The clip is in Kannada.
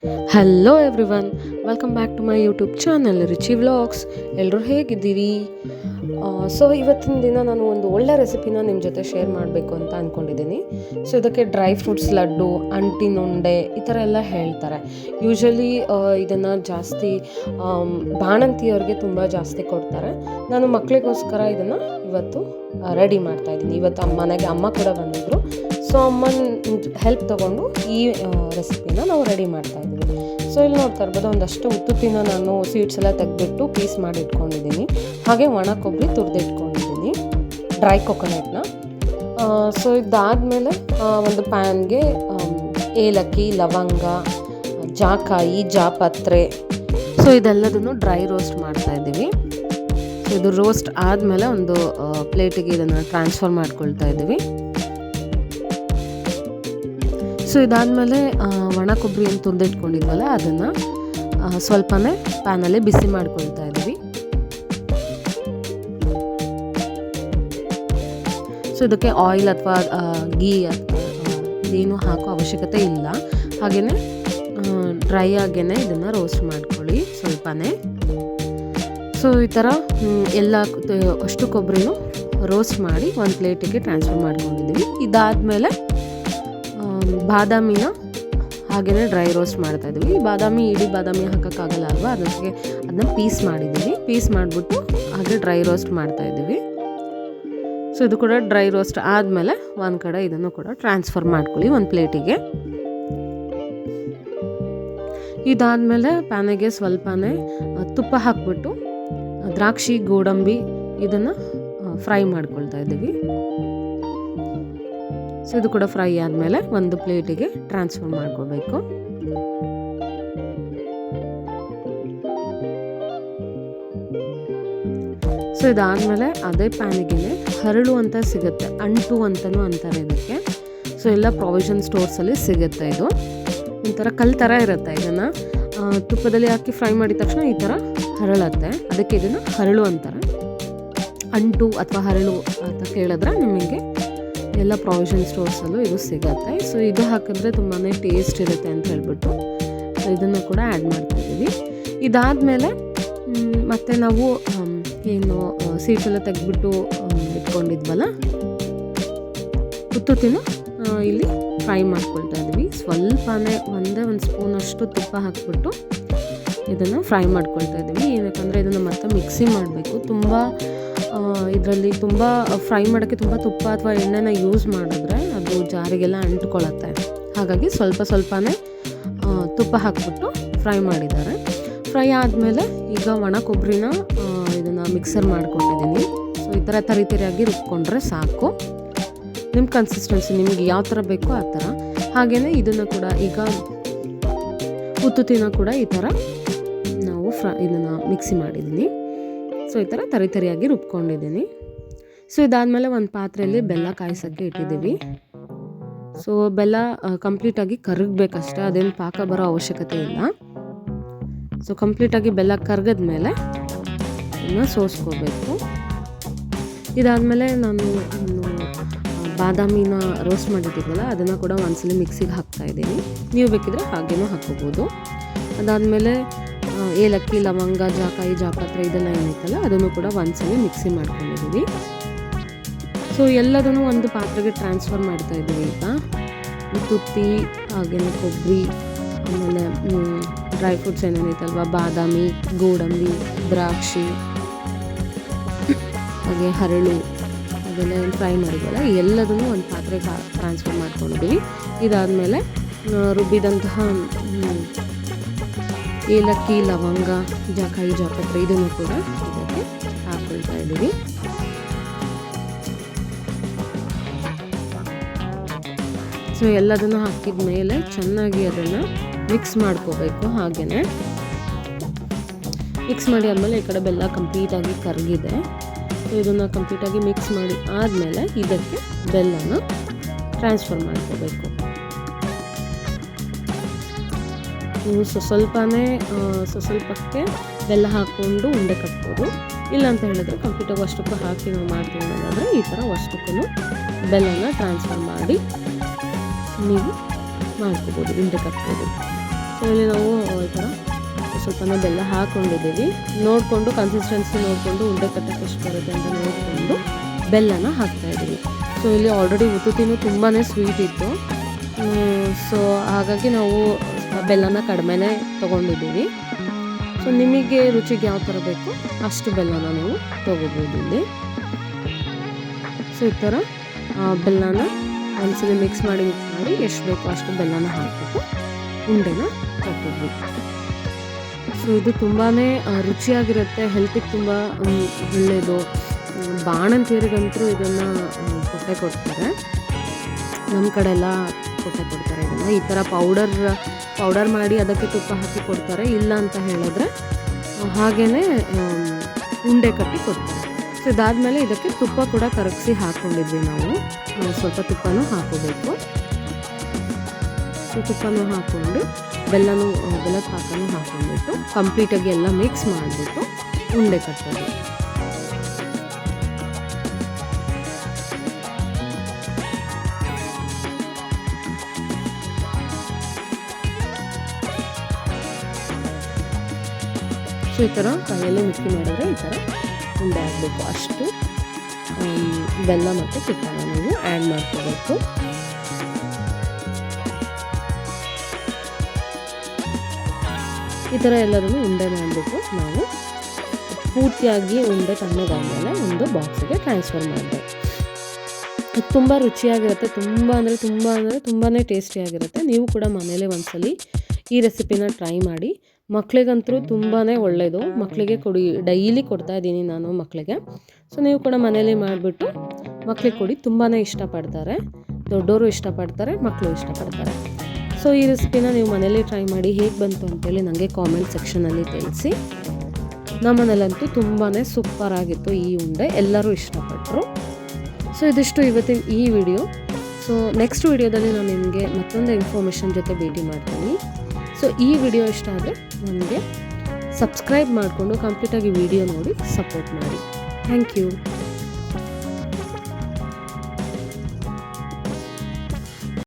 Hello everyone, welcome back to my YouTube channel Richi vlogs. ಎಲ್ಲರೂ ಹೇಗಿದ್ದೀರಿ? ಸೊ ಇವತ್ತಿನ ದಿನ ನಾನು ಒಂದು ಒಳ್ಳೆ ರೆಸಿಪಿನ ನಿಮ್ಮ ಜೊತೆ ಶೇರ್ ಮಾಡಬೇಕು ಅಂತ ಅಂದ್ಕೊಂಡಿದ್ದೀನಿ. ಸೊ ಇದಕ್ಕೆ ಡ್ರೈ ಫ್ರೂಟ್ಸ್ ಲಡ್ಡು, ಅಂಟಿನುಂಡೆ ಈ ಥರ ಎಲ್ಲ ಹೇಳ್ತಾರೆ. ಯೂಶ್ವಲಿ ಇದನ್ನು ಜಾಸ್ತಿ ಬಾಣಂತಿಯವ್ರಿಗೆ ತುಂಬ ಜಾಸ್ತಿ ಕೊಡ್ತಾರೆ. ನಾನು ಮಕ್ಕಳಿಗೋಸ್ಕರ ಇದನ್ನು ಇವತ್ತು ರೆಡಿ ಮಾಡ್ತಾಯಿದ್ದೀನಿ. ಇವತ್ತು ಮನೆಗೆ ಅಮ್ಮ ಕೂಡ ಬಂದಿದ್ದರು. ಸೊ ಅಮ್ಮನ ಹೆಲ್ಪ್ ತೊಗೊಂಡು ಈ ರೆಸಿಪಿನ ನಾವು ರೆಡಿ ಮಾಡ್ತಾಯಿದ್ದೀವಿ. ಸೊ ಇಲ್ಲಿ ನೋಡ್ತಾ ಇರ್ಬೋದು, ಒಂದಷ್ಟು ಉತ್ತುತ್ತಿನ ನಾನು ಸೀಡ್ಸ್ ಎಲ್ಲ ತೆಗೆದ್ಬಿಟ್ಟು ಪೀಸ್ ಮಾಡಿ ಇಟ್ಕೊಂಡಿದ್ದೀನಿ. ಹಾಗೆ ಒಣ ಕೊಬ್ಬರಿ ತುರಿದಿಟ್ಕೊಂಡಿದ್ದೀನಿ, ಡ್ರೈ ಕೊಕೊನೆಟ್ನ. ಸೊ ಇದಾದಮೇಲೆ ಒಂದು ಪ್ಯಾನ್ಗೆ ಏಲಕ್ಕಿ, ಲವಂಗ, ಜಾಕಾಯಿ, ಜಾಪತ್ರೆ, ಸೊ ಇದೆಲ್ಲದನ್ನು ಡ್ರೈ ರೋಸ್ಟ್ ಮಾಡ್ತಾಯಿದ್ದೀವಿ. ಸೊ ಇದು ರೋಸ್ಟ್ ಆದಮೇಲೆ ಒಂದು ಪ್ಲೇಟಿಗೆ ಇದನ್ನು ಟ್ರಾನ್ಸ್ಫರ್ ಮಾಡ್ಕೊಳ್ತಾ ಇದ್ದೀವಿ. ಸೊ ಇದಾದಮೇಲೆ ಒಣ ಕೊಬ್ಬರಿ ಏನು ತುರಿದಿಟ್ಕೊಂಡಿದ್ವಲ್ಲ ಅದನ್ನು ಸ್ವಲ್ಪನೇ ಪ್ಯಾನಲ್ಲಿ ಬಿಸಿ ಮಾಡ್ಕೊಳ್ತಾ ಇದ್ದೀವಿ. ಸೊ ಇದಕ್ಕೆ ಆಯಿಲ್ ಅಥವಾ ಗೀ ಏನು ಹಾಕೋ ಅವಶ್ಯಕತೆ ಇಲ್ಲ. ಹಾಗೆಯೇ ಡ್ರೈ ಆಗೇ ಇದನ್ನು ರೋಸ್ಟ್ ಮಾಡ್ಕೊಳ್ಳಿ ಸ್ವಲ್ಪನೇ. ಸೊ ಈ ಥರ ಎಲ್ಲ ಅಷ್ಟು ಕೊಬ್ಬರಿನೂ ರೋಸ್ಟ್ ಮಾಡಿ ಒಂದು ಪ್ಲೇಟಿಗೆ ಟ್ರಾನ್ಸ್ಫರ್ ಮಾಡ್ಕೊಂಡಿದ್ದೀವಿ. ಇದಾದಮೇಲೆ ಬಾದಾಮಿನ ಹಾಗೆಯೇ ಡ್ರೈ ರೋಸ್ಟ್ ಮಾಡ್ತಾಯಿದ್ದೀವಿ. ಇಡೀ ಬಾದಾಮಿ ಹಾಕೋಕ್ಕಾಗಲ್ಲ ಅಲ್ವಾ, ಅದನ್ನ ಪೀಸ್ ಮಾಡಿದ್ದೀವಿ. ಪೀಸ್ ಮಾಡಿಬಿಟ್ಟು ಹಾಗೆ ಡ್ರೈ ರೋಸ್ಟ್ ಮಾಡ್ತಾಯಿದ್ದೀವಿ. ಸೊ ಇದು ಕೂಡ ಡ್ರೈ ರೋಸ್ಟ್ ಆದಮೇಲೆ ಒಂದು ಕಡೆ ಇದನ್ನು ಕೂಡ ಟ್ರಾನ್ಸ್ಫರ್ ಮಾಡ್ಕೊಳ್ಳಿ ಒಂದು ಪ್ಲೇಟಿಗೆ. ಇದಾದಮೇಲೆ ಪ್ಯಾನಿಗೆ ಸ್ವಲ್ಪನೇ ತುಪ್ಪ ಹಾಕ್ಬಿಟ್ಟು ದ್ರಾಕ್ಷಿ, ಗೋಡಂಬಿ ಇದನ್ನು ಫ್ರೈ ಮಾಡ್ಕೊಳ್ತಾ ಇದ್ದೀವಿ. ಸೊ ಇದು ಕೂಡ ಫ್ರೈ ಆದಮೇಲೆ ಒಂದು ಪ್ಲೇಟಿಗೆ ಟ್ರಾನ್ಸ್ಫರ್ ಮಾಡ್ಕೋಬೇಕು. ಸೊ ಇದಾದಮೇಲೆ ಅದೇ ಪ್ಯಾನಿಗೆ ಹರಳು ಅಂತ ಸಿಗುತ್ತೆ, ಅಂಟು ಅಂತಲೂ ಅಂತಾರೆ ಇದಕ್ಕೆ. ಸೊ ಎಲ್ಲ ಪ್ರಾವಿಷನ್ ಸ್ಟೋರ್ಸಲ್ಲಿ ಸಿಗುತ್ತೆ. ಇದು ಒಂಥರ ಕಲ್ ಥರ ಇರುತ್ತೆ. ಇದನ್ನು ತುಪ್ಪದಲ್ಲಿ ಹಾಕಿ ಫ್ರೈ ಮಾಡಿದ ತಕ್ಷಣ ಈ ಥರ ಹರಳುತ್ತೆ, ಅದಕ್ಕೆ ಇದನ್ನು ಹರಳು ಅಂತಾರೆ. ಅಂಟು ಅಥವಾ ಹರಳು ಅಂತ ಕೇಳಿದ್ರೆ ನಿಮಗೆ ಎಲ್ಲ ಪ್ರಾವಿಷನ್ ಸ್ಟೋರ್ಸಲ್ಲೂ ಇದು ಸಿಗುತ್ತೆ. ಸೊ ಇದು ಹಾಕಿದ್ರೆ ತುಂಬಾ ಟೇಸ್ಟ್ ಇರುತ್ತೆ ಅಂತ ಹೇಳ್ಬಿಟ್ಟು ಇದನ್ನು ಕೂಡ ಆ್ಯಡ್ ಮಾಡ್ತಾಯಿದ್ದೀವಿ. ಇದಾದಮೇಲೆ ಮತ್ತು ನಾವು ಏನು ಸೀಡ್ಸ್ ಎಲ್ಲ ತೆಗೆದ್ಬಿಟ್ಟು ಇಟ್ಕೊಂಡಿದ್ವಲ್ಲ ಉತ್ತುತ್ತಿನ ಇಲ್ಲಿ ಫ್ರೈ ಮಾಡ್ಕೊಳ್ತಾ ಇದ್ವಿ. ಸ್ವಲ್ಪನೇ ಒಂದು ಸ್ಪೂನಷ್ಟು ತುಪ್ಪ ಹಾಕ್ಬಿಟ್ಟು ಇದನ್ನು ಫ್ರೈ ಮಾಡ್ಕೊಳ್ತಾ ಇದ್ದೀವಿ. ಏನಕ್ಕಂದರೆ ಇದನ್ನು ಮತ್ತೆ ಮಿಕ್ಸಿ ಮಾಡಬೇಕು. ಇದರಲ್ಲಿ ತುಂಬ ಫ್ರೈ ಮಾಡೋಕ್ಕೆ ತುಂಬ ತುಪ್ಪ ಅಥವಾ ಎಣ್ಣೆನ ಯೂಸ್ ಮಾಡಿದ್ರೆ ಅದು ಜಾರಿಗೆಲ್ಲ ಅಂಟ್ಕೊಳ್ಳುತ್ತೆ. ಹಾಗಾಗಿ ಸ್ವಲ್ಪನೇ ತುಪ್ಪ ಹಾಕ್ಬಿಟ್ಟು ಫ್ರೈ ಮಾಡಿದ್ದಾರೆ. ಫ್ರೈ ಆದಮೇಲೆ ಈಗ ಒಣ ಕೊಬ್ಬರಿನ ಇದನ್ನು ಮಿಕ್ಸರ್ ಮಾಡ್ಕೊಂಡಿದ್ದೀನಿ. ಸೊ ಈ ಥರ ತರಿತರಿಯಾಗಿ ರುಬ್ಕೊಂಡ್ರೆ ಸಾಕು. ನಿಮ್ಮ ಕನ್ಸಿಸ್ಟೆನ್ಸಿ ನಿಮಗೆ ಯಾವ ಥರ ಬೇಕೋ ಆ ಥರ. ಹಾಗೆಯೇ ಇದನ್ನು ಕೂಡ ಈಗ ಉತ್ತುತ್ತಿನ ಕೂಡ ಈ ಥರ ನಾವು ಇದನ್ನು ಮಿಕ್ಸಿ ಮಾಡಿದ್ದೀನಿ. ಸೊ ಈ ಥರ ತರಿತರಿಯಾಗಿ ರುಬ್ಕೊಂಡಿದ್ದೀನಿ. ಸೊ ಇದಾದಮೇಲೆ ಒಂದು ಪಾತ್ರೆಯಲ್ಲಿ ಬೆಲ್ಲ ಕಾಯಿಸೋಕ್ಕೆ ಇಟ್ಟಿದ್ದೀವಿ. ಸೊ ಬೆಲ್ಲ ಕಂಪ್ಲೀಟಾಗಿ ಕರಗಬೇಕಷ್ಟೇ, ಅದೇನು ಪಾಕ ಬರೋ ಅವಶ್ಯಕತೆ ಇಲ್ಲ. ಸೊ ಕಂಪ್ಲೀಟಾಗಿ ಬೆಲ್ಲ ಕರಗಿದ್ಮೇಲೆ ಇದನ್ನು ಸೋಸ್ಕೋಬೇಕು. ಇದಾದಮೇಲೆ ನಾನು ಬಾದಾಮಿನ ರೋಸ್ಟ್ ಮಾಡಿದ್ದೀವಲ್ಲ ಅದನ್ನು ಕೂಡ ಒಂದ್ಸಲಿ ಮಿಕ್ಸಿಗೆ ಹಾಕ್ತಾಯಿದ್ದೀನಿ. ನೀವು ಬೇಕಿದ್ರೆ ಹಾಗೇನೂ ಹಾಕ್ಕೋಬೋದು. ಅದಾದಮೇಲೆ ಏಲಕ್ಕಿ, ಲವಂಗ, ಜಾಕಾಯಿ, ಜಾಪತ್ರೆ ಇದೆಲ್ಲ ಏನೈತಲ್ಲ ಅದನ್ನು ಕೂಡ ಒಂದ್ಸಲಿ ಮಿಕ್ಸಿ ಮಾಡ್ಕೊಂಡಿದ್ದೀವಿ. ಸೊ ಎಲ್ಲದನ್ನು ಒಂದು ಪಾತ್ರೆಗೆ ಟ್ರಾನ್ಸ್ಫರ್ ಮಾಡ್ತಾ ಇದ್ದೀವಿ. ಈಗ ತುತ್ತಿ, ಹಾಗೆಯೇ ಕೊಬ್ಬರಿ, ಆಮೇಲೆ ಡ್ರೈ ಫ್ರೂಟ್ಸ್ ಏನೇನೈತಲ್ವ, ಬಾದಾಮಿ, ಗೋಡಂಬಿ, ದ್ರಾಕ್ಷಿ, ಹಾಗೆ ಹರಳು ಅದೆಲ್ಲ ಏನು ಫ್ರೈ ಮಾಡಿದ್ವಲ್ಲ ಎಲ್ಲದನ್ನು ಒಂದು ಪಾತ್ರೆಗೆ ಟ್ರಾನ್ಸ್ಫರ್ ಮಾಡ್ಕೊಂಡಿದ್ದೀವಿ. ಇದಾದಮೇಲೆ ರುಬ್ಬಿದಂತಹ ಏಲಕ್ಕಿ, ಲವಂಗ, ಜಾಕಾಯಿ, ಜಾಪತ್ರೆ ಇದನ್ನು ಕೂಡ ಇದಕ್ಕೆ ಹಾಕ್ಕೊಳ್ತಾ ಇದ್ದೀವಿ. ಸೊ ಎಲ್ಲದನ್ನು ಹಾಕಿದ ಮೇಲೆ ಚೆನ್ನಾಗಿ ಅದನ್ನು ಮಿಕ್ಸ್ ಮಾಡ್ಕೋಬೇಕು. ಹಾಗೆಯೇ ಮಿಕ್ಸ್ ಮಾಡಿ ಆದಮೇಲೆ ಈ ಕಡೆ ಬೆಲ್ಲ ಕಂಪ್ಲೀಟಾಗಿ ಕರಗಿದೆ. ಸೊ ಇದನ್ನು ಕಂಪ್ಲೀಟಾಗಿ ಮಿಕ್ಸ್ ಮಾಡಿ ಆದಮೇಲೆ ಇದಕ್ಕೆ ಬೆಲ್ಲನ ಟ್ರಾನ್ಸ್ಫರ್ ಮಾಡ್ಕೋಬೇಕು. ನೀವು ಸ್ವಲ್ಪಕ್ಕೆ ಬೆಲ್ಲ ಹಾಕ್ಕೊಂಡು ಉಂಡೆ ಕಟ್ಬೋದು. ಇಲ್ಲ ಅಂತ ಹೇಳಿದ್ರೆ ಕಂಪ್ಲೀಟಾಗಿ ಅಷ್ಟಕ್ಕೂ ಹಾಕಿ ನಾವು ಮಾಡ್ತೀವಿ ಅನ್ನೋದಾದರೆ ಈ ಥರ ಅಷ್ಟಕ್ಕೂ ಬೆಲ್ಲನ ಟ್ರಾನ್ಸ್ಫರ್ ಮಾಡಿ ನೀವು ಮಾಡ್ಕೋಬೋದು, ಉಂಡೆ ಕಟ್ಬೋದು. ಸೊ ಇಲ್ಲಿ ನಾವು ಈ ಥರ ಸ್ವಲ್ಪನೇ ಬೆಲ್ಲ ಹಾಕ್ಕೊಂಡಿದ್ದೀವಿ. ನೋಡಿಕೊಂಡು ಕನ್ಸಿಸ್ಟೆನ್ಸಿ ನೋಡಿಕೊಂಡು ಉಂಡೆ ಕಟ್ಟಕ್ಕೆ ಎಷ್ಟು ಬರುತ್ತೆ ಅಂತ ನೋಡಿಕೊಂಡು ಬೆಲ್ಲನ ಹಾಕ್ತಾಯಿದ್ದೀವಿ. ಸೊ ಇಲ್ಲಿ ಆಲ್ರೆಡಿ ಉತ್ತುತ್ತಿನೂ ತುಂಬಾ ಸ್ವೀಟ್ ಇತ್ತು. ಸೊ ಹಾಗಾಗಿ ನಾವು ಬೆಲ್ಲನ ಕಡಿಮೆನೇ ತೊಗೊಂಡಿದ್ದೀವಿ. ಸೊ ನಿಮಗೆ ರುಚಿಗೆ ಯಾವ ಥರ ಬೇಕು ಅಷ್ಟು ಬೆಲ್ಲನ ನೀವು ತೊಗೋಬೋದು ಇಲ್ಲಿ. ಸೊ ಈ ಥರ ಬೆಲ್ಲನ ಒಂದ್ಸಲ ಮಿಕ್ಸ್ ಮಾಡಿ ಎಷ್ಟು ಬೇಕೋ ಅಷ್ಟು ಬೆಲ್ಲನ ಹಾಕ್ಬಿಟ್ಟು ಉಂಡೆನ ಕಟ್ಟಿದ್ವಿ. ಸೊ ಇದು ತುಂಬಾ ರುಚಿಯಾಗಿರುತ್ತೆ, ಹೆಲ್ತಿಗೆ ತುಂಬ ಒಳ್ಳೆಯದು. ಬಾಣಂತಿಯರಿಗಂತೂ ಇದನ್ನು ಕೊಡ್ತಾರೆ, ನಮ್ಮ ಕಡೆ ಎಲ್ಲ ಕೊಡ್ತಾರೆ ಇದನ್ನು. ಈ ಥರ ಪೌಡರ್ ಮಾಡಿ ಅದಕ್ಕೆ ತುಪ್ಪ ಹಾಕಿ ಕೊಡ್ತಾರೆ. ಇಲ್ಲ ಅಂತ ಹೇಳಿದ್ರೆ ಹಾಗೇ ಉಂಡೆ ಕಟ್ಟಿ ಕೊಡ್ತಾರೆ. ಸೊ ಇದಾದಮೇಲೆ ಇದಕ್ಕೆ ತುಪ್ಪ ಕೂಡ ಕರಗಿಸಿ ಹಾಕ್ಕೊಂಡಿದ್ವಿ ನಾವು. ಸ್ವಲ್ಪ ತುಪ್ಪನೂ ಹಾಕೋಬೇಕು. ಸೊ ತುಪ್ಪನೂ ಹಾಕ್ಕೊಂಡು ಬೆಲ್ಲದ ಪಾಕನೂ ಹಾಕ್ಕೊಂಡ್ಬಿಟ್ಟು ಕಂಪ್ಲೀಟಾಗಿ ಎಲ್ಲ ಮಿಕ್ಸ್ ಮಾಡಿಬಿಟ್ಟು ಉಂಡೆ ಕಟ್ಟೋದು. ಸೊ ಈ ಥರ ಕೈಯಲ್ಲೇ ಮಿಕ್ಸಿ ಮಾಡಿದ್ರೆ ಈ ಥರ ಉಂಡೆ ಆಗಬೇಕು. ಅಷ್ಟು ಬೆಲ್ಲ ಮತ್ತು ತುಪ್ಪನ ನೀವು ಆ್ಯಡ್ ಮಾಡ್ಕೋಬೇಕು. ಈ ಥರ ಎಲ್ಲರೂ ಉಂಡೆ ಮಾಡಿಬಿಟ್ಟು ನಾವು ಪೂರ್ತಿಯಾಗಿ ಉಂಡೆ ತಣ್ಣಗಾದ್ಮೇಲೆ ಒಂದು ಬಾಕ್ಸಿಗೆ ಟ್ರಾನ್ಸ್ಫರ್ ಮಾಡಿದೆ. ಇದು ತುಂಬ ರುಚಿಯಾಗಿರುತ್ತೆ, ತುಂಬಾ ಟೇಸ್ಟಿಯಾಗಿರುತ್ತೆ. ನೀವು ಕೂಡ ಮನೇಲಿ ಒಂದ್ಸಲಿ ಈ ರೆಸಿಪಿನ ಟ್ರೈ ಮಾಡಿ. ಮಕ್ಕಳಿಗಂತೂ ತುಂಬಾ ಒಳ್ಳೆಯದು. ಮಕ್ಕಳಿಗೆ ಡೈಲಿ ಕೊಡ್ತಾ ಇದ್ದೀನಿ ನಾನು ಮಕ್ಕಳಿಗೆ. ಸೊ ನೀವು ಕೂಡ ಮನೇಲಿ ಮಾಡಿಬಿಟ್ಟು ಮಕ್ಕಳಿಗೆ ಕೊಡಿ, ತುಂಬಾ ಇಷ್ಟಪಡ್ತಾರೆ. ದೊಡ್ಡವರು ಇಷ್ಟಪಡ್ತಾರೆ, ಮಕ್ಕಳು ಇಷ್ಟಪಡ್ತಾರೆ. ಸೊ ಈ ರೆಸಿಪಿನ ನೀವು ಮನೇಲಿ ಟ್ರೈ ಮಾಡಿ ಹೇಗೆ ಬಂತು ಅಂತೇಳಿ ನನಗೆ ಕಾಮೆಂಟ್ ಸೆಕ್ಷನಲ್ಲಿ ತಿಳಿಸಿ. ನಮ್ಮನೇಲಂತೂ ತುಂಬಾ ಸೂಪರಾಗಿತ್ತು ಈ ಉಂಡೆ, ಎಲ್ಲರೂ ಇಷ್ಟಪಟ್ಟರು. ಸೊ ಇದಿಷ್ಟು ಇವತ್ತಿನ ಈ ವಿಡಿಯೋ. ಸೊ ನೆಕ್ಸ್ಟ್ ವಿಡಿಯೋದಲ್ಲಿ ನಾನು ನಿಮಗೆ ಮತ್ತೊಂದು ಇನ್ಫಾರ್ಮೇಷನ್ ಜೊತೆ ಭೇಟಿ ಮಾಡ್ತೀನಿ. ಸೊ ಈ ವಿಡಿಯೋ ಇಷ್ಟ ಆದರೆ ನನಗೆ ಸಬ್ಸ್ಕ್ರೈಬ್ ಮಾಡಿಕೊಂಡು ಕಂಪ್ಲೀಟಾಗಿ ವಿಡಿಯೋ ನೋಡಿ ಸಪೋರ್ಟ್ ಮಾಡಿ. Thank you.